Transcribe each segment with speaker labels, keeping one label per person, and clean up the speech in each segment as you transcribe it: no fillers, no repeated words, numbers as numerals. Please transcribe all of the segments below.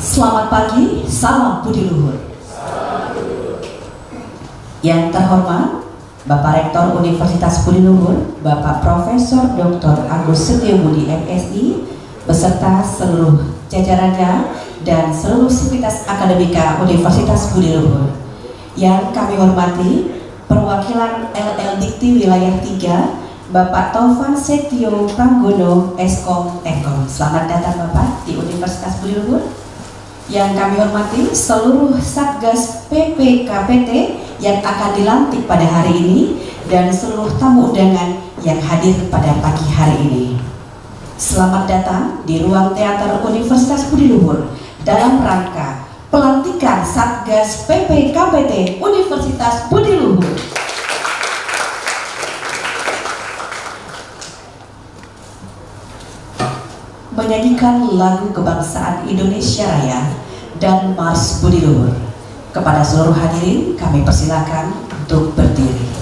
Speaker 1: Selamat pagi, salam budi luhur. Yang terhormat Bapak Rektor Universitas Budi Luhur, Bapak Profesor Dr. Agus Setiobudi MSI, beserta seluruh jajarannya dan seluruh sivitas akademika Universitas Budi Luhur. Yang kami hormati perwakilan LL Dikti Wilayah 3, Bapak Taufan Setio Pranggono, Eskom Ekom. Selamat datang Bapak di Universitas Budi Luhur. Yang kami hormati seluruh Satgas PPKPT yang akan dilantik pada hari ini dan seluruh tamu undangan yang hadir pada pagi hari ini. Selamat datang di ruang teater Universitas Budi Luhur dalam rangka pelantikan Satgas PPKPT Universitas Budi Luhur. Menyanyikan lagu kebangsaan Indonesia Raya dan Mars Budi Luhur. Kepada seluruh hadirin kami persilakan untuk berdiri.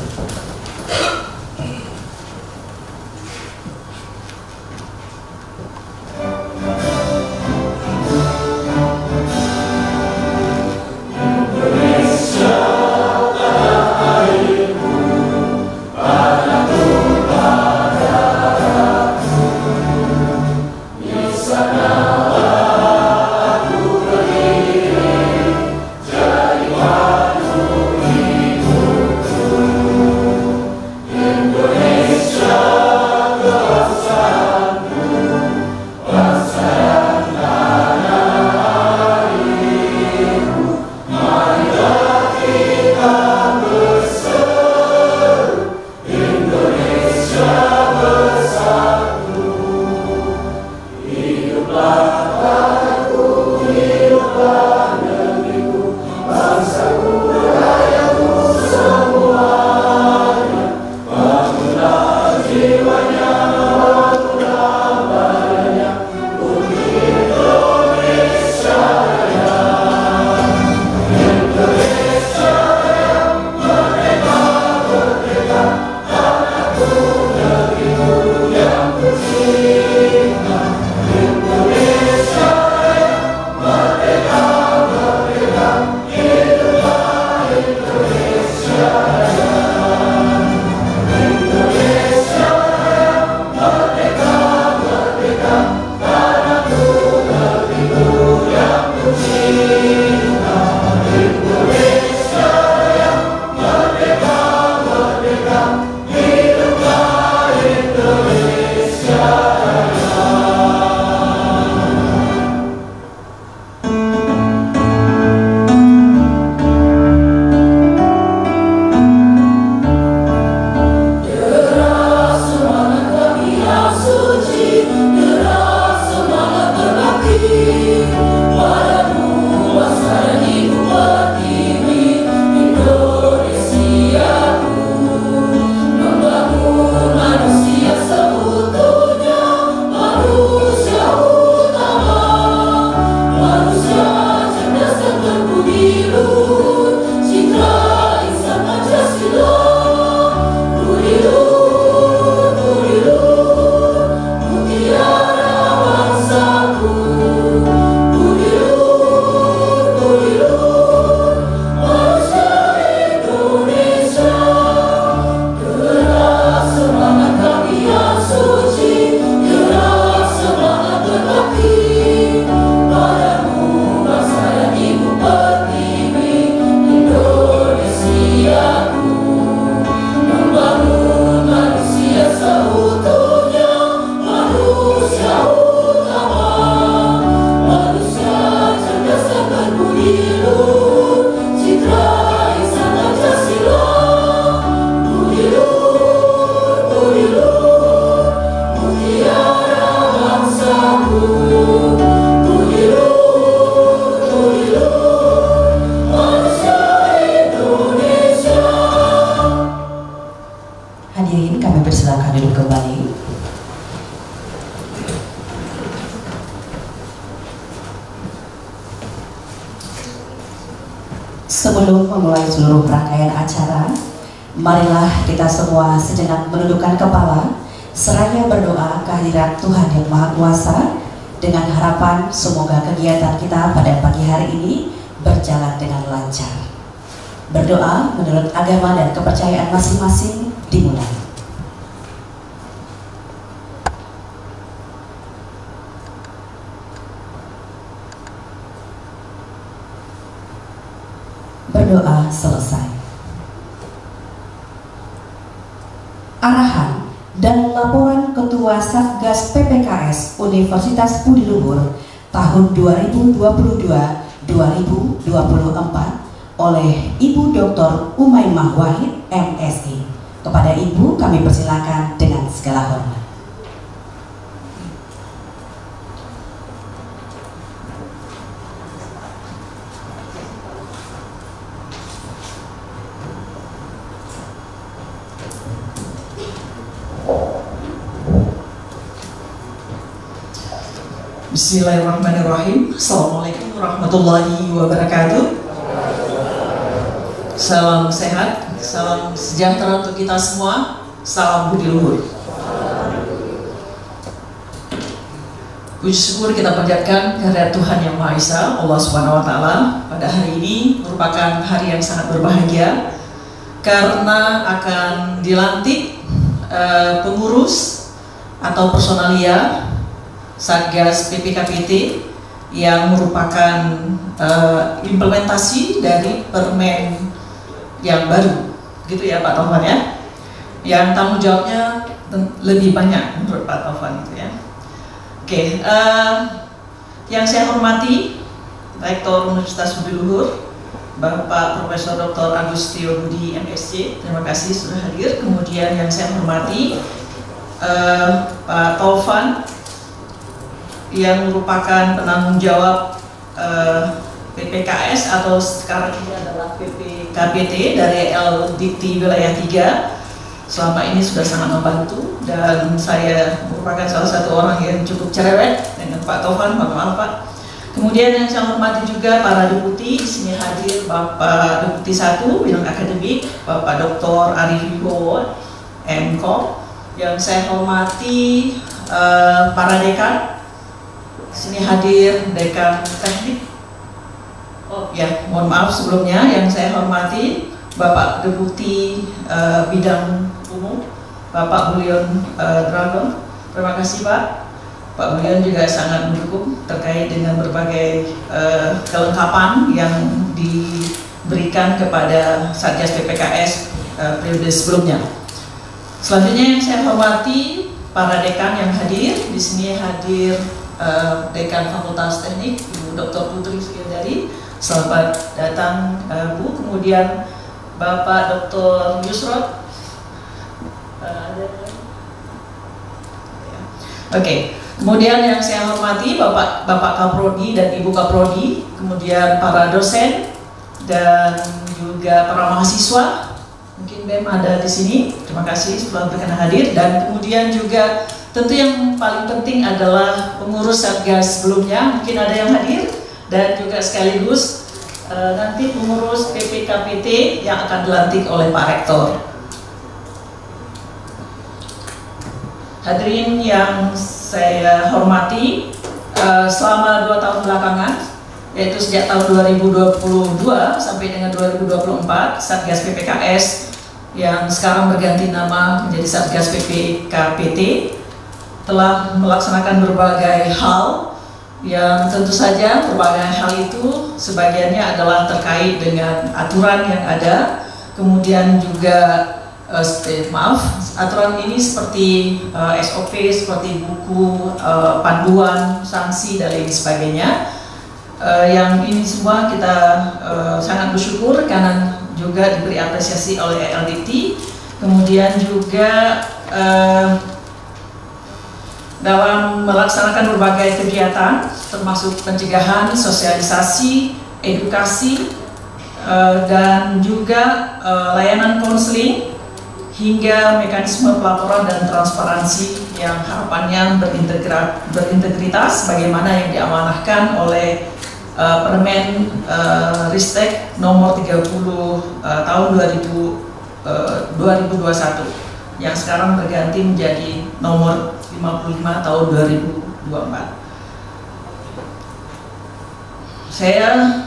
Speaker 1: Sebelum memulai seluruh rangkaian acara, marilah kita semua sejenak menundukkan kepala seraya berdoa kehadirat Tuhan Yang Maha Kuasa dengan harapan semoga kegiatan kita pada pagi hari ini berjalan dengan lancar. Berdoa menurut agama dan kepercayaan masing-masing dimulai. Berdoa selesai. Arahan dan laporan Ketua Satgas PPKS Universitas Budi Luhur tahun 2022-2024 oleh Ibu Dr. Umaymah Wahid, MSI. Kepada Ibu kami persilakan dengan segala hormat.
Speaker 2: Bismillahirrahmanirrahim. Assalamualaikum warahmatullahi wabarakatuh. Salam sehat, salam sejahtera untuk kita semua. Salam Budi Luhur. Puji syukur kita panjatkan kehadirat Tuhan Yang Maha Esa, Allah Subhanahu Wa Taala. Pada hari ini merupakan hari yang sangat berbahagia karena akan dilantik pengurus atau personalia Satgas PPKPT yang merupakan implementasi dari permen yang baru, gitu ya Pak Taufan ya, yang tanggung jawabnya lebih banyak menurut Pak Taufan gitu ya. Oke, yang saya hormati Rektor Universitas Budi Luhur, Bapak Profesor Dr. Agus Setiobudi MSc, terima kasih sudah hadir. Kemudian yang saya hormati Pak Taufan yang merupakan penanggung jawab PPKS atau sekarang ini adalah PPKPT dari LDikti Wilayah 3. Selama ini sudah sangat membantu dan saya merupakan salah satu orang yang cukup cerewet dengan Pak Taufan, maaf Pak. Kemudian yang saya hormati juga para deputi, di sini hadir Bapak Deputi 1 Bidang Akademik, Bapak Dr. Arif Wibowo, MKOM. Yang saya hormati para dekan, di sini hadir Dekan Teknik. Oh ya, mohon maaf sebelumnya, yang saya hormati Bapak Deputi Bidang Umum, Bapak Bulion Dragon. Terima kasih Pak. Pak Bulion juga sangat mendukung terkait dengan berbagai kelengkapan yang diberikan kepada Satgas PPKS periode sebelumnya. Selanjutnya yang saya hormati para dekan yang hadir. Di sini hadir Dekan Fakultas Teknik Ibu Dr. Putri Suyandari. Selamat datang Bu. Kemudian Bapak Dr. Yusrod. Oke. Kemudian yang saya hormati Bapak Kaprodi dan Ibu Kaprodi, kemudian para dosen dan juga para mahasiswa. Mungkin BEM ada di sini. Terima kasih telah berkenan hadir. Dan kemudian juga tentu yang paling penting adalah pengurus Satgas sebelumnya. Mungkin ada yang hadir. Dan juga sekaligus nanti pengurus PPKPT yang akan dilantik oleh Pak Rektor. Hadirin yang saya hormati, selama 2 tahun belakangan, yaitu sejak tahun 2022 sampai dengan 2024, Satgas PPKS yang sekarang berganti nama menjadi Satgas PPKPT telah melaksanakan berbagai hal yang tentu saja berbagai hal itu sebagiannya adalah terkait dengan aturan yang ada, kemudian juga aturan ini seperti SOP, seperti buku, panduan, sanksi dan lain sebagainya. Yang ini semua kita sangat bersyukur karena juga diberi apresiasi oleh LDikti. Kemudian juga dalam melaksanakan berbagai kegiatan termasuk pencegahan, sosialisasi, edukasi, dan juga layanan konseling hingga mekanisme pelaporan dan transparansi yang harapannya berintegritas sebagaimana yang diamanahkan oleh Permen Ristek nomor 30 tahun 2021 yang sekarang berganti menjadi nomor 55 tahun 2024. saya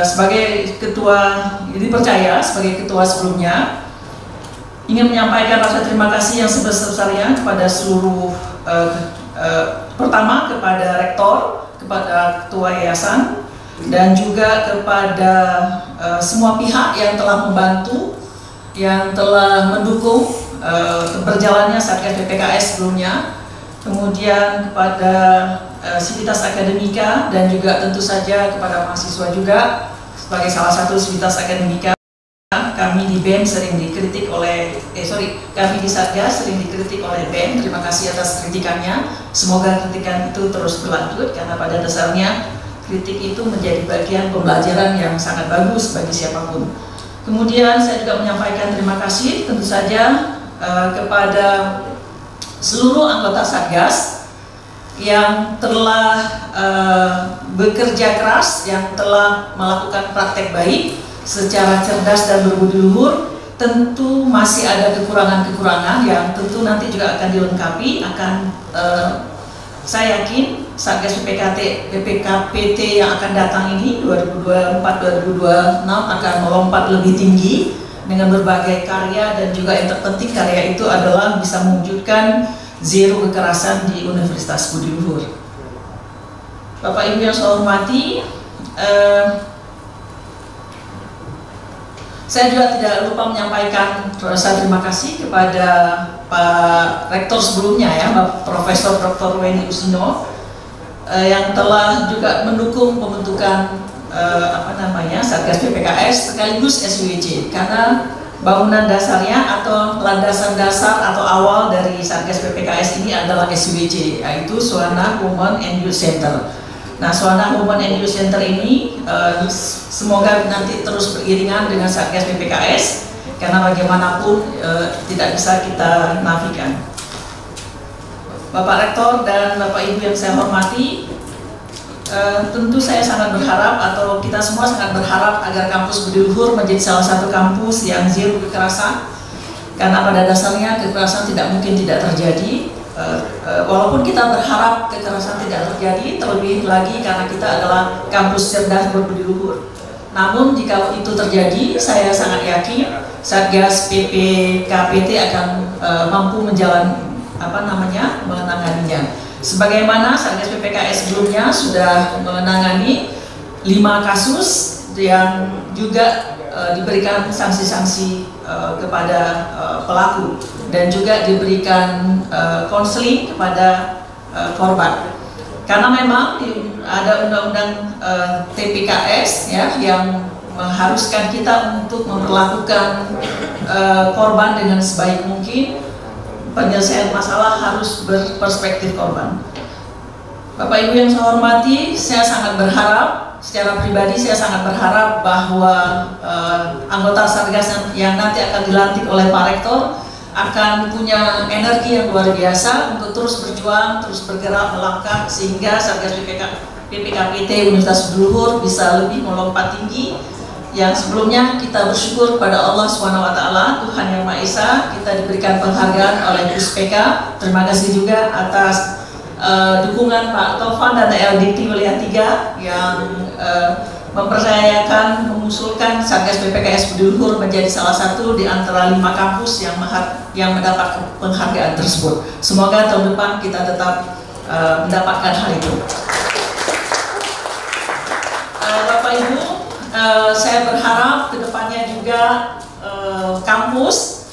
Speaker 2: sebagai ketua, dipercaya sebagai ketua sebelumnya, ingin menyampaikan rasa terima kasih yang sebesar-besarnya kepada seluruh, pertama kepada rektor, kepada ketua yayasan, dan juga kepada semua pihak yang telah membantu, yang telah mendukung berjalannya Satgas PPKS sebelumnya, kemudian kepada Sivitas Akademika, dan juga tentu saja kepada mahasiswa juga. Sebagai salah satu Sivitas Akademika, kami di BEM sering dikritik oleh, kami di Satgas sering dikritik oleh BEM. Terima kasih atas kritikannya. Semoga kritikan itu terus berlanjut, karena pada dasarnya kritik itu menjadi bagian pembelajaran yang sangat bagus bagi siapapun. Kemudian saya juga menyampaikan terima kasih tentu saja kepada seluruh anggota Satgas yang telah bekerja keras, yang telah melakukan praktek baik secara cerdas dan berbudi luhur. Tentu masih ada kekurangan-kekurangan yang tentu nanti juga akan dilengkapi, saya yakin Satgas PPKPT yang akan datang ini 2024-2026 akan melompat lebih tinggi dengan berbagai karya, dan juga yang terpenting karya itu adalah bisa mewujudkan zero kekerasan di Universitas Budi Luhur. Bapak Ibu yang saya hormati, saya juga tidak lupa menyampaikan rasa terima kasih kepada Pak Rektor sebelumnya, ya, Bapak Profesor Dr. Weni Usino, yang telah juga mendukung pembentukan Satgas PPKS sekaligus SWJ, karena bangunan dasarnya atau landasan dasar atau awal dari Satgas PPKS ini adalah SWJ, yaitu Suwana Women and Youth Center. Nah, Suwana Women and Youth Center ini semoga nanti terus beriringan dengan Satgas PPKS, karena bagaimanapun tidak bisa kita nafikan. Bapak Rektor dan Bapak Ibu yang saya hormati, tentu saya sangat berharap, atau kita semua sangat berharap, agar kampus Budi Luhur menjadi salah satu kampus yang zero kekerasan, karena pada dasarnya kekerasan tidak mungkin tidak terjadi. Walaupun kita berharap kekerasan tidak terjadi, terlebih lagi karena kita adalah kampus cerdas berbudi luhur. Namun jika itu terjadi, saya sangat yakin Satgas PPKPT akan mampu menanganinya. Sebagaimana Satgas PPKS sebelumnya sudah menangani 5 kasus yang juga diberikan sanksi-sanksi kepada pelaku, dan juga diberikan konseling kepada korban. Karena memang ada undang-undang TPKS, ya, yang mengharuskan kita untuk memperlakukan korban dengan sebaik mungkin. Penyelesaian masalah harus berperspektif korban. Bapak Ibu yang saya hormati, saya sangat berharap, secara pribadi saya sangat berharap bahwa anggota Satgas yang nanti akan dilantik oleh Pak Rektor akan punya energi yang luar biasa untuk terus berjuang, terus bergerak, melangkah, sehingga Satgas PPKPT Universitas Budi Luhur bisa lebih melompat tinggi. Yang sebelumnya kita bersyukur pada Allah SWT, Tuhan Yang Maha Esa, kita diberikan penghargaan oleh Puspeka. Terima kasih juga atas dukungan Pak Taufan dan LDT Wilayah 3 yang mempercayakan, mengusulkan Satgas PPKS Budi Luhur menjadi salah satu di antara 5 kampus yang mendapat penghargaan tersebut. Semoga tahun depan kita tetap mendapatkan hal itu. Bapak Ibu, saya berharap kedepannya juga kampus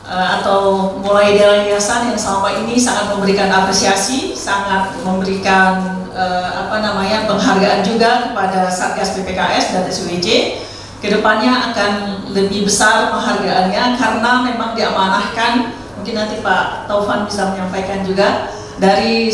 Speaker 2: atau mulai dari yayasan yang selama ini sangat memberikan apresiasi, sangat memberikan penghargaan juga kepada Satgas PPKS dan SWJ, kedepannya akan lebih besar penghargaannya, karena memang diamanahkan, mungkin nanti Pak Taufan bisa menyampaikan juga, dari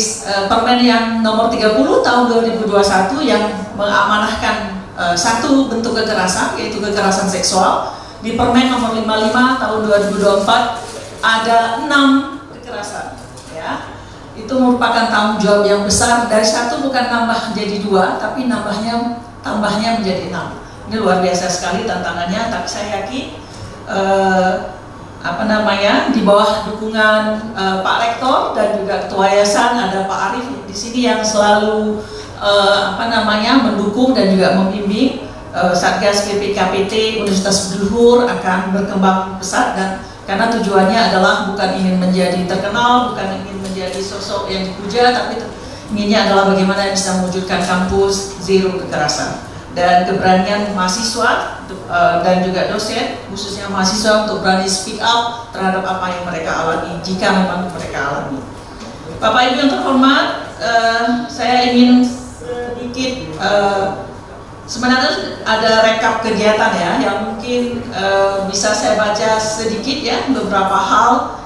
Speaker 2: Permen yang nomor 30 tahun 2021 yang mengamanahkan satu bentuk kekerasan, yaitu kekerasan seksual. Di Permen nomor 55 tahun 2024 ada 6 kekerasan, ya. Itu merupakan tanggung jawab yang besar. Dari 1 bukan nambah jadi 2, tapi tambahnya menjadi 6. Ini luar biasa sekali tantangannya, tapi saya yakin di bawah dukungan Pak Rektor dan juga Ketua Yayasan, ada Pak Arif di sini yang selalu mendukung dan juga membimbing Satgas PPKPT Universitas Budi Luhur akan berkembang pesat, dan karena tujuannya adalah bukan ingin menjadi terkenal, bukan ingin menjadi sosok yang dipuja, tapi inginnya adalah bagaimana bisa mewujudkan kampus zero kekerasan dan keberanian mahasiswa dan juga dosen, khususnya mahasiswa, untuk berani speak up terhadap apa yang mereka alami jika memang mereka alami. Bapak Ibu yang terhormat, saya ingin sedikit sebenarnya ada rekap kegiatan ya, yang mungkin bisa saya baca sedikit ya, beberapa hal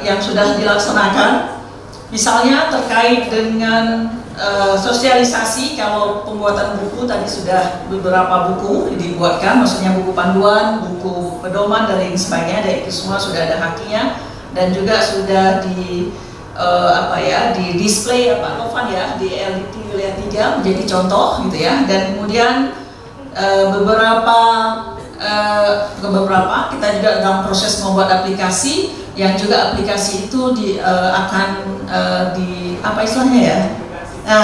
Speaker 2: yang sudah dilaksanakan. Misalnya terkait dengan sosialisasi, kalau pembuatan buku tadi sudah beberapa buku dibuatkan, maksudnya buku panduan, buku pedoman dan lain sebagainya, dan itu semua sudah ada hakinya, dan juga sudah di di display Pak Novan ya di LDT Wilayah 3 menjadi contoh gitu ya. Dan kemudian beberapa kita juga dalam proses membuat aplikasi, yang juga aplikasi itu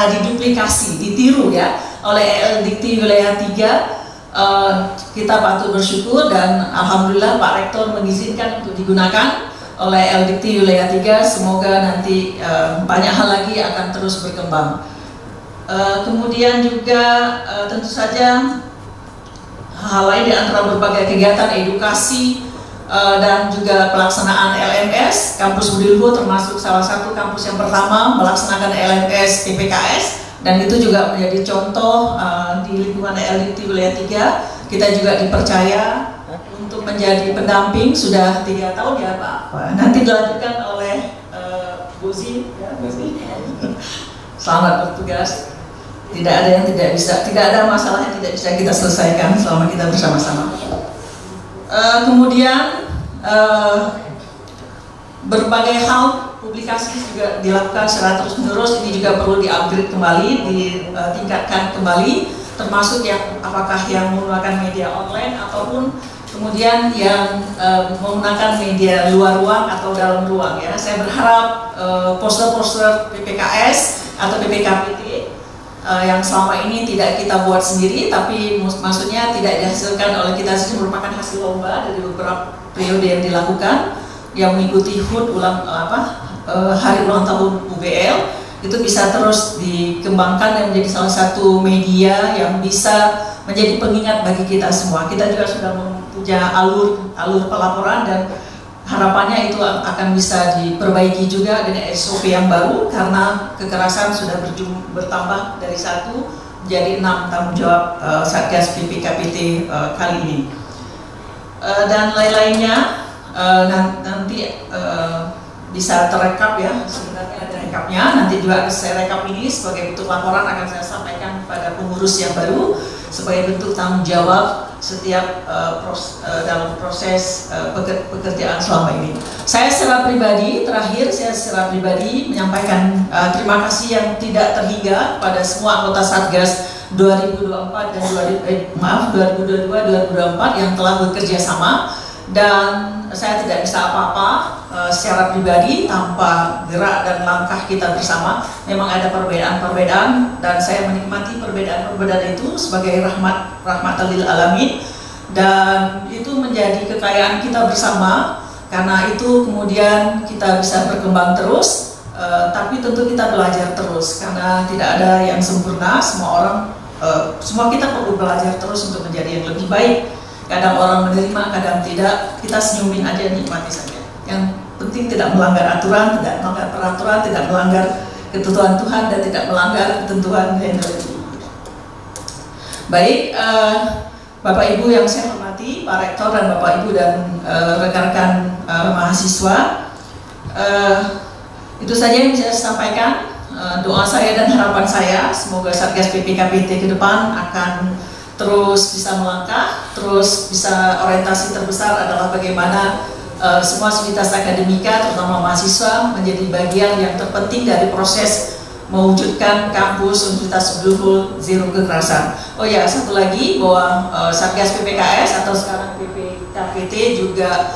Speaker 2: diduplikasi, ditiru ya oleh LDT Wilayah 3. Kita patut bersyukur dan alhamdulillah Pak Rektor mengizinkan untuk digunakan oleh LDT Wilayah 3. Semoga nanti banyak hal lagi akan terus berkembang. Kemudian juga tentu saja hal lain di antara berbagai kegiatan edukasi dan juga pelaksanaan LMS Kampus Budi Luhur termasuk salah satu kampus yang pertama melaksanakan LMS PPKS, dan itu juga menjadi contoh di lingkungan LDT Wilayah 3. Kita juga dipercaya untuk menjadi pendamping sudah 3 tahun ya Pak. Nanti dilanjutkan oleh Bozi. Selamat bertugas. Tidak ada masalah yang tidak bisa kita selesaikan selama kita bersama-sama. Kemudian berbagai hal publikasi juga dilakukan secara terus-menerus. Ini juga perlu di-upgrade kembali, ditingkatkan kembali, termasuk yang apakah yang menggunakan media online ataupun kemudian yang menggunakan media luar ruang atau dalam ruang ya. Saya berharap poster-poster PPKS atau PPKPT yang selama ini tidak kita buat sendiri, tapi maksudnya tidak dihasilkan oleh kita sendiri, merupakan hasil lomba dari beberapa periode yang dilakukan, yang mengikuti HUT hari ulang tahun UBL. Itu bisa terus dikembangkan dan menjadi salah satu media yang bisa menjadi pengingat bagi kita semua. Kita juga sudah punya alur pelaporan, dan harapannya itu akan bisa diperbaiki juga dengan SOP yang baru, karena kekerasan sudah bertambah dari 1 menjadi 6 tanggung jawab Satgas PPKPT kali ini. Dan lain-lainnya nanti bisa terekap ya, sebenarnya ada rekapnya. Nanti juga saya rekap ini sebagai bentuk laporan, akan saya sampaikan kepada pengurus yang baru sebagai bentuk tanggung jawab setiap dalam proses pekerjaan selama ini. Saya secara pribadi menyampaikan terima kasih yang tidak terhingga pada semua anggota Satgas 2024 dan 2022-2024 yang telah bekerja sama, dan saya tidak bisa apa-apa secara pribadi tanpa gerak dan langkah kita bersama. Memang ada perbedaan-perbedaan, dan saya menikmati perbedaan-perbedaan itu sebagai rahmatan lil alamin, dan itu menjadi kekayaan kita bersama. Karena itu kemudian kita bisa berkembang terus, tapi tentu kita belajar terus, karena tidak ada yang sempurna. Semua kita perlu belajar terus untuk menjadi yang lebih baik. Kadang orang menerima, kadang tidak. Kita senyumin aja, nikmati saja. Yang penting tidak melanggar aturan, tidak melanggar peraturan, tidak melanggar ketentuan Tuhan, dan tidak melanggar ketentuan teknologi. Baik, Bapak Ibu yang saya hormati, Pak Rektor dan Bapak Ibu dan rekan-rekan mahasiswa, itu saja yang bisa saya sampaikan. Doa saya dan harapan saya, semoga Satgas PPKPT ke depan akan terus bisa melangkah, terus bisa orientasi terbesar adalah bagaimana semua sivitas akademika, terutama mahasiswa, menjadi bagian yang terpenting dari proses mewujudkan kampus Universitas Budi Luhur zero kekerasan. Oh ya, satu lagi bahwa Satgas PPKS atau sekarang PPKPT juga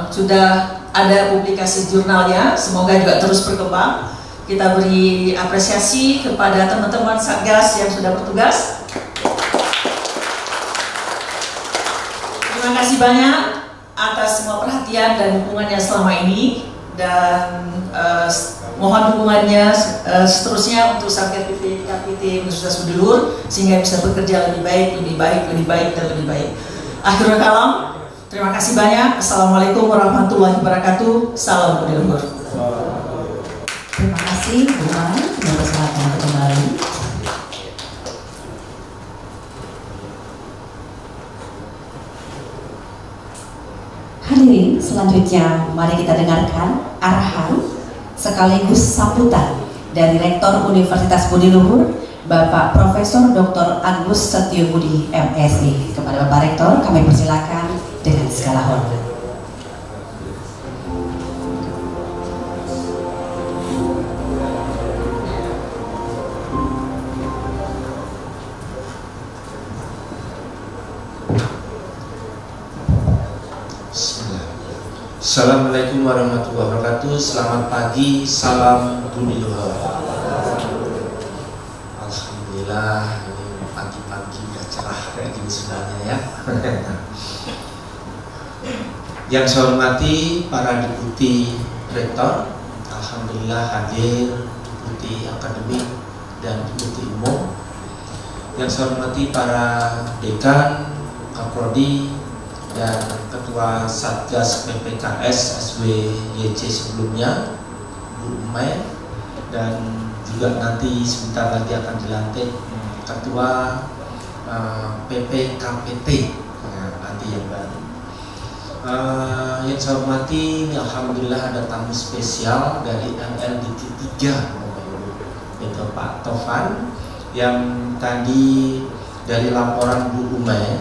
Speaker 2: sudah ada publikasi jurnalnya, semoga juga terus berkembang. Kita beri apresiasi kepada teman-teman Satgas yang sudah bertugas. Terima kasih banyak atas semua perhatian dan dukungannya selama ini, dan mohon dukungannya seterusnya untuk Satgas KPT Universitas Budi Luhur sehingga bisa bekerja lebih baik, dan lebih baik. Akhirul kalam, terima kasih banyak. Assalamualaikum warahmatullahi wabarakatuh. Salam Budi Luhur.
Speaker 1: Terima kasih Bu Mai, silakan untuk kembali. Hadirin, selanjutnya mari kita dengarkan arahan sekaligus sambutan dari Rektor Universitas Budi Luhur, Bapak Profesor Dr. Agus Setiobudi MSI. Kepada Bapak Rektor kami persilakan dengan segala hormat.
Speaker 3: Assalamualaikum warahmatullahi wabarakatuh. Selamat pagi, salam Budi Luhur. Alhamdulillah, ini pagi-pagi udah cerah kayak gini sebenarnya ya. Yang saya hormati para deputi rektor, alhamdulillah hadir deputi akademik dan deputi umum. Yang saya hormati para dekan, kaprodi, dan Ketua Satgas PPKS SWYC sebelumnya, Bu Umay, dan juga nanti sebentar lagi akan dilantik Ketua PPKPT nanti yang baru. Yang saya hormati, alhamdulillah ada tamu spesial dari LLDT 3, yaitu Pak Tovan, yang tadi dari laporan Bu Umay,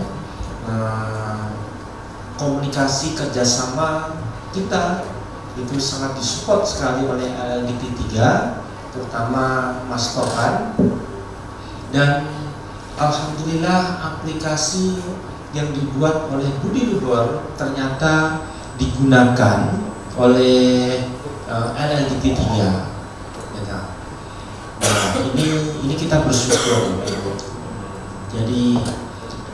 Speaker 3: komunikasi kerjasama kita itu sangat disupport sekali oleh LLDT 3, terutama Mas Tovan, dan alhamdulillah aplikasi yang dibuat oleh Budi Luhur ternyata digunakan oleh LLDT 3. Nah, ini kita bersyukur. Jadi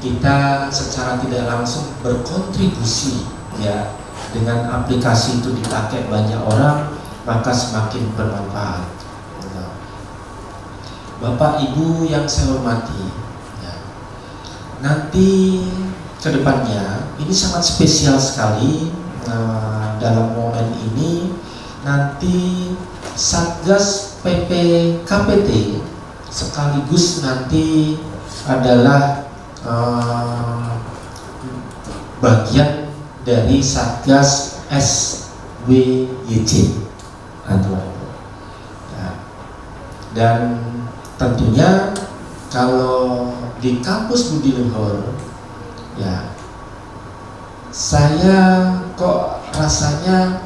Speaker 3: kita secara tidak langsung berkontribusi ya, dengan aplikasi itu dipakai banyak orang, maka semakin bermanfaat. Bapak Ibu yang saya hormati, ya, nanti kedepannya ini sangat spesial sekali. Dalam momen ini nanti Satgas PPKPT sekaligus nanti adalah bagian dari Satgas SWYC, dan tentunya kalau di kampus Budi Luhur ya, saya kok rasanya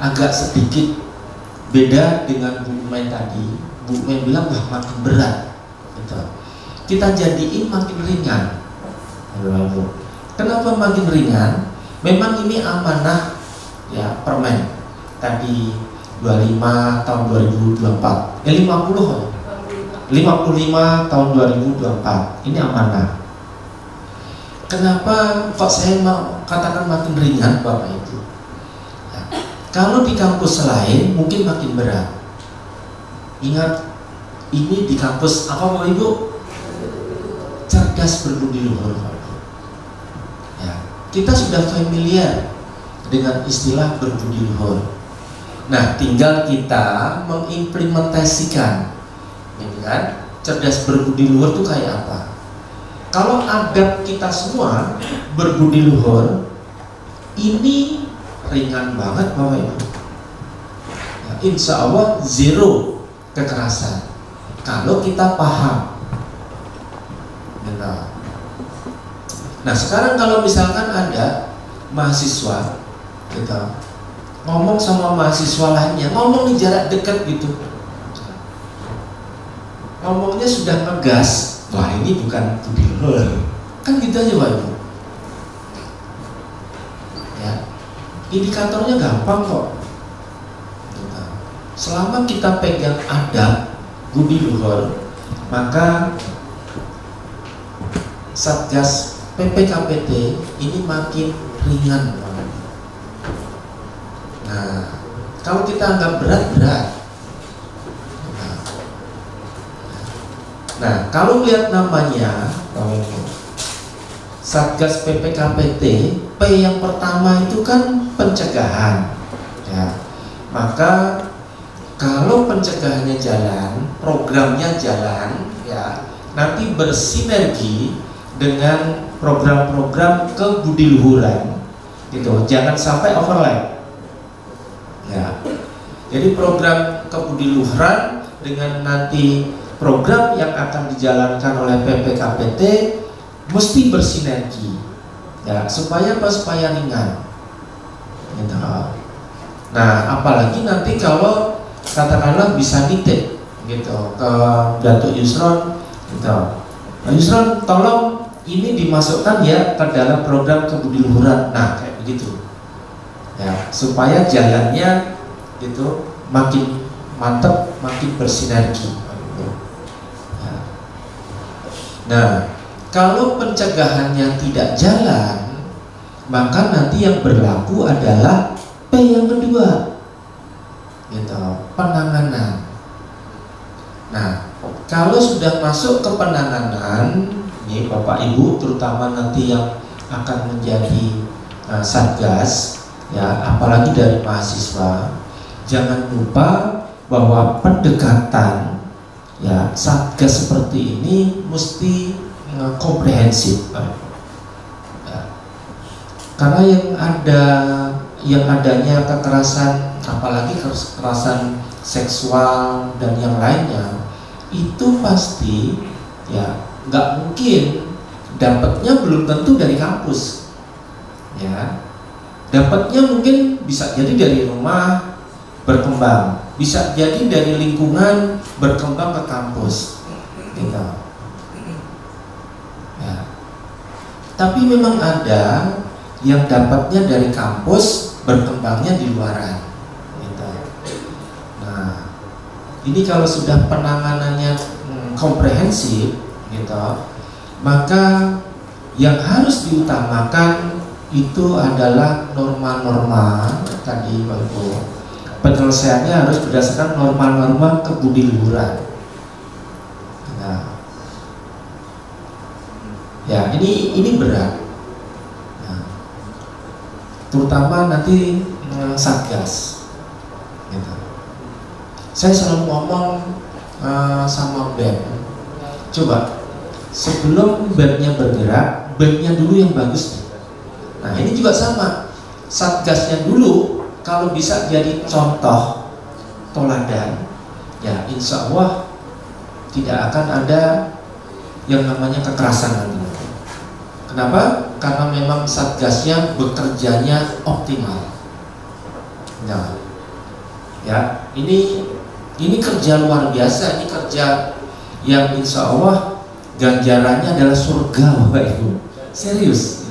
Speaker 3: agak sedikit beda dengan Bu Umay tadi. Bu Umay bilang makin berat gitu. Kita jadiin makin ringan. Kenapa makin ringan? Memang ini amanah ya, permen tadi 25 tahun 2024, 55 tahun 2024. Ini amanah. Kenapa kok saya mau katakan makin ringan, Bapak Ibu? Ya, kalau di kampus lain mungkin makin berat. Ingat, ini di kampus apa, Bapak Ibu? Cerdas berbudi luhur. Ya, kita sudah familiar dengan istilah berbudi luhur. Nah, tinggal kita mengimplementasikan, gitu kan? Cerdas berbudi luhur itu kayak apa? Kalau adab kita semua berbudi luhur, ini ringan banget, Bapak Ibu. Ya, insya Allah zero kekerasan kalau kita paham. Nah, sekarang kalau misalkan ada mahasiswa gitu, ngomong sama mahasiswa lainnya, ngomong di jarak dekat gitu, ngomongnya sudah ngegas, wah ini bukan budi luhur, kan gitu aja, Pak Ibu. Ya, indikatornya gampang kok. selama kita pegang adab budi luhur, maka Satgas PPKPT ini makin ringan. Nah, kalau kita anggap berat-berat, nah kalau lihat namanya Satgas PPKPT, P yang pertama itu kan pencegahan, ya. Maka kalau pencegahannya jalan, programnya jalan, ya, nanti bersinergi dengan program-program kebudiluhuran, gitu. Jangan sampai overlap, ya. Jadi program kebudiluhuran dengan nanti program yang akan dijalankan oleh PPKPT mesti bersinergi, ya, supaya apa? Supaya ringan, gitu. Nah, apalagi nanti kalau katakanlah bisa nitip, gitu, ke Datuk Yusron, gitu. Pak Yusron, tolong ini dimasukkan ya ke dalam program kebudiluhuran. Nah, kayak begitu, ya, supaya jalannya gitu makin mantap, makin bersinergi. Ya. Nah, kalau pencegahannya tidak jalan, maka nanti yang berlaku adalah P yang kedua, gitu, penanganan. Nah, kalau sudah masuk ke penanganan, ini Bapak Ibu terutama nanti yang akan menjadi Satgas, ya, apalagi dari mahasiswa, jangan lupa bahwa pendekatan, ya, Satgas seperti ini mesti komprehensif, ya. Karena yang adanya kekerasan, apalagi kekerasan seksual dan yang lainnya, itu pasti, ya, nggak mungkin dapatnya belum tentu dari kampus, ya. Dapatnya mungkin bisa jadi dari rumah berkembang, bisa jadi dari lingkungan berkembang ke kampus, gitu. Ya. Tapi memang ada yang dapatnya dari kampus, berkembangnya di luaran, gitu. Nah, ini kalau sudah penanganannya komprehensif, gitu, maka yang harus diutamakan itu adalah norma-norma tadi, Pak Ibu. Penyelesaiannya harus berdasarkan norma-norma kebudiluhuran. Nah, ya, ini berat, nah, terutama nanti Satgas, gitu. Saya selalu ngomong sama BEM, coba sebelum BEM-nya bergerak, BEM-nya dulu yang bagus. Nah, ini juga sama, Satgasnya dulu kalau bisa jadi contoh teladan, ya, insya Allah tidak akan ada yang namanya kekerasan nanti. Kenapa? Karena memang Satgasnya bekerjanya optimal. Nah, ya, ini kerja luar biasa, ini kerja yang insya Allah ganjarannya adalah surga, Bapak Ibu. Serius.